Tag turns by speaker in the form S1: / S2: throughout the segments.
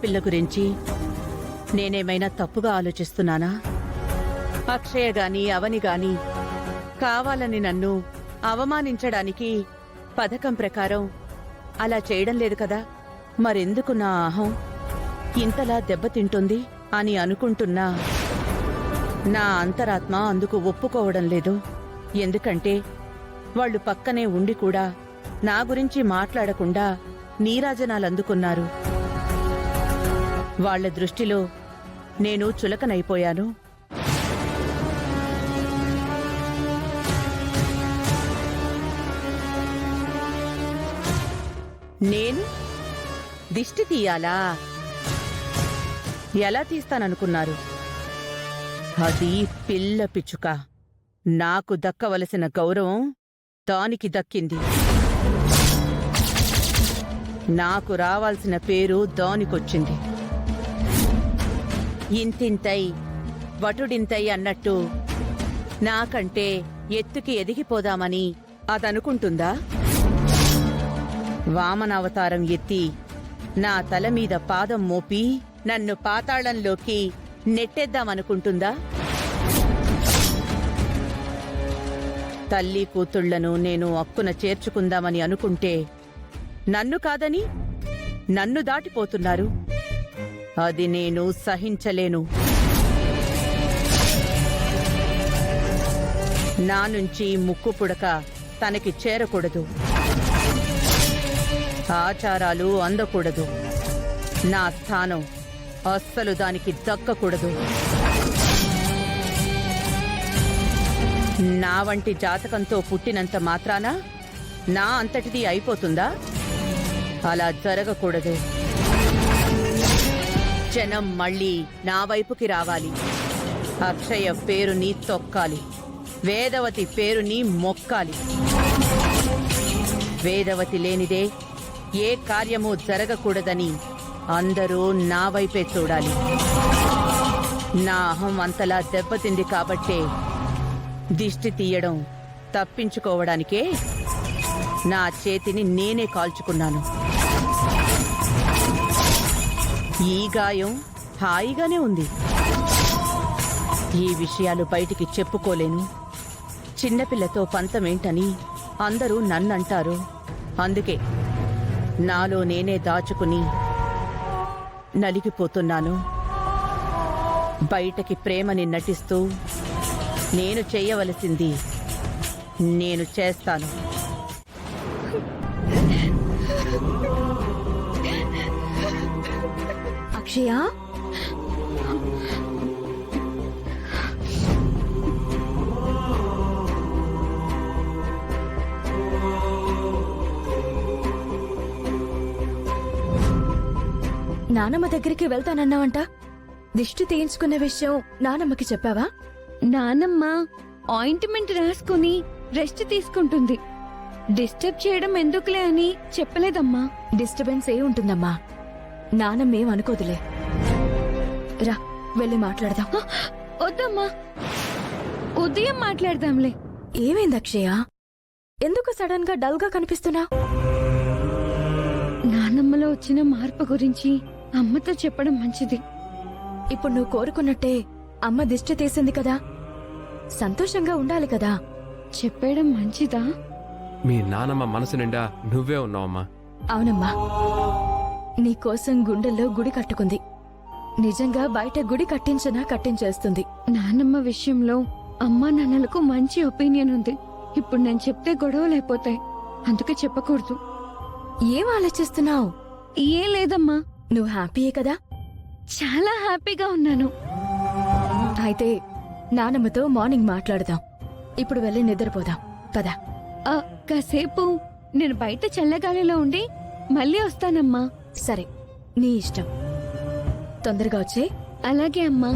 S1: పిల్ల గురించి నేనేమైనా తప్పుగా ఆలోచిస్తున్నానా? అక్షయ గాని అవని గాని కావాలని నన్ను అవమానించడానికి పథకం ప్రకారం అలా చేయడం లేదు కదా. మరెందుకు నా అహం ఇంతలా దెబ్బతింటుంది అని అనుకుంటున్నా నా అంతరాత్మ అందుకు ఒప్పుకోవడం లేదు. ఎందుకంటే వాళ్లు పక్కనే ఉండి కూడా నా గురించి మాట్లాడకుండా నీరాజనాలందుకున్నారు. వాళ్ల దృష్టిలో నేను చులకనైపోయాను. నేను దిష్టి తీయాలా? ఎలా తీస్తాననుకున్నారు? అది పిల్ల పిచ్చుక. నాకు దక్కవలసిన గౌరవం దానికి దక్కింది. నాకు రావాల్సిన పేరు దానికొచ్చింది. ఇంతింతై వటుడింతై అన్నట్టు నాకంటే ఎత్తుకి ఎదిగిపోదామని అదనుకుంటుందా? వామనావతారం ఎత్తి నా తల మీద పాదం మోపి నన్ను పాతాళంలోకి నెట్టేద్దామనుకుంటుందా? తల్లి కూతుళ్లను నేను అక్కున చేర్చుకుందామని అనుకుంటే నన్ను కాదని నన్ను దాటిపోతున్నారు. అది నేను సహించలేను. నా నుంచి ముక్కు పుడక తనకి చేరకూడదు. ఆచారాలు అందకూడదు. నా స్థానం అస్సలు దానికి దక్కకూడదు. నా వంటి జాతకంతో పుట్టినంత మాత్రాన నా అంతటిది అయిపోతుందా? అలా జరగకూడదు. జనం మళ్ళీ నా వైపుకి రావాలి. అక్షయ పేరుని తొక్కాలి. వేదవతి పేరుని మొక్కాలి. వేదవతి లేనిదే ఏ కార్యమూ జరగకూడదని అందరూ నా వైపే చూడాలి. నా అహం అంతలా దెబ్బతింది కాబట్టే దిష్టి తీయడం తప్పించుకోవడానికే నా చేతిని నేనే కాల్చుకున్నాను. ఈ గాయం హాయిగానే ఉంది. ఈ విషయాలు బయటికి చెప్పుకోలేను. చిన్నపిల్లతో పంతమేంటని అందరూ నన్నంటారు. అందుకే నాలో నేనే దాచుకుని నలిగిపోతున్నాను. బయటకి ప్రేమని నటిస్తూ నేను చేయవలసింది నేను చేస్తాను.
S2: అక్షయ, నానమ్మ దగ్గరికి వెళ్తానన్నావంట. దిష్టి తీయించుకునే విషయం నానమ్మకి చెప్పావా?
S3: నానమ్మ ఆయింట్మెంట్ రాసుకుని రెస్ట్ తీసుకుంటుంది. డిస్టర్బ్ చేయడం ఎందుకులే అని చెప్పలేదమ్మా.
S2: డిస్టర్బెన్స్ ఏ ఉంటుందమ్మా, నానమ్మేం అనుకోదులే. రా, వెళ్ళి మాట్లాడదాం.
S3: వద్దమ్మా, ఉదయం మాట్లాడదాంలే.
S2: ఏమైంది అక్షయ? ఎందుకు సడన్ గా డల్ గా కనిపిస్తున్నా?
S3: నానమ్మలో వచ్చిన మార్పు గురించి అమ్మతో చెప్పడం మంచిది.
S2: ఇప్పుడు నువ్వు కోరుకున్నట్టే అమ్మ దిష్టి తీసింది కదా, సంతోషంగా ఉండాలి కదా.
S3: చెప్పడం మంచిదా?
S4: మీ నానమ్మ మనసు నిండా నువ్వే ఉన్నావమ్మా.
S2: అవునమ్మా, నీకోసం గుండెల్లో గుడి కట్టుకుంది. నిజంగా బయట గుడి కట్టించినా కట్టించేస్తుంది.
S3: నానమ్మ విషయంలో అమ్మా నాన్నలకు మంచి ఒపీనియన్ ఉంది. ఇప్పుడు నేను చెప్తే గొడవలైపోతాయి. అందుకే చెప్పకూడదు.
S2: ఏం ఆలోచిస్తున్నావు?
S3: ఏం లేదమ్మా,
S2: నువ్వు హ్యాపీయే కదా?
S3: చాలా హ్యాపీగా ఉన్నాను.
S2: అయితే నానమ్మతో మార్నింగ్ మాట్లాడదాం. ఇప్పుడు వెళ్ళి నిద్రపోదాం పదా.
S3: కాసేపు నేను బయట చల్లగాలిలో ఉండి మళ్ళీ వస్తానమ్మా.
S2: సరే, నీ ఇష్టం. తొందరగా వచ్చే.
S3: అలాగే అమ్మా.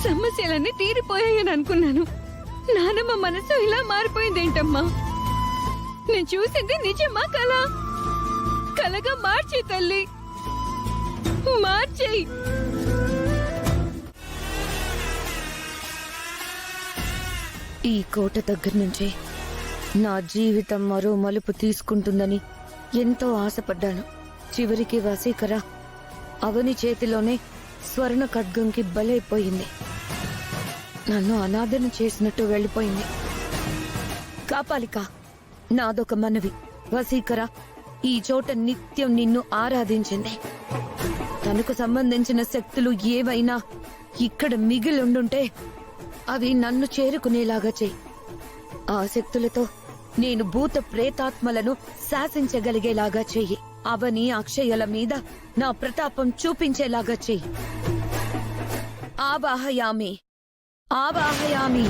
S3: సమస్యలన్నీ తీరిపోయాయని అనుకున్నాను. నానమ్మ మనసు ఇలా మారిపోయిందేంటమ్మా? నేను చూసింది నిజమా కల? కలగా మార్చే తల్లి, మార్చేయి.
S5: ఈ కోట దగ్గర నుంచి నా జీవితం మరో మలుపు తీసుకుంటుందని ఎంతో ఆశపడ్డాను. చివరికి వసీకర అవని చేతిలోనే స్వర్ణ ఖడ్గంకి బలైపోయింది. నన్ను అనాథను చేసినట్టు వెళ్ళిపోయింది. కాపాలిక, నాదొక మనవి. వసీకర ఈ చోట నిత్యం నిన్ను ఆరాధించింది. తనకు సంబంధించిన శక్తులు ఏవైనా ఇక్కడ మిగిలిండుంటే అవి నన్ను చేరుకునేలాగా చెయ్యి. ఆ శక్తులతో నేను భూత ప్రేతాత్మలను శాసించగలిగేలాగా చెయ్యి. అవని అక్షయల మీద నా ప్రతాపం చూపించేలాగా చెయ్యి. ఆవాహయామి, ఆవాహయామి.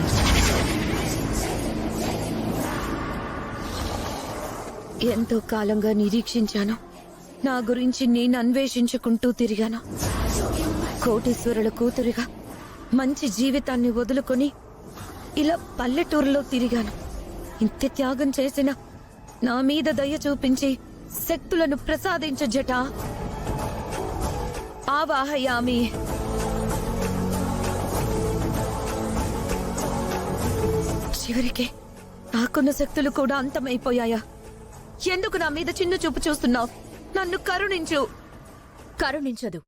S5: ఎంతో కాలంగా నిరీక్షించాను. నా గురించి నేను అన్వేషించుకుంటూ తిరిగాను. కోటీశ్వరుల కూతురిగా మంచి జీవితాన్ని వదులుకొని ఇలా పల్లెటూరులో తిరిగాను. ఇంత త్యాగం చేసిన నా మీద దయ చూపించి శక్తులను ప్రసాదించు జట. ఆవాహయామి. చివరికి నాకున్న శక్తులు కూడా అంతమైపోయాయా? ఎందుకు నా మీద చిన్న చూపు చూస్తున్నావు? నన్ను కరుణించు.
S2: కరుణించదు.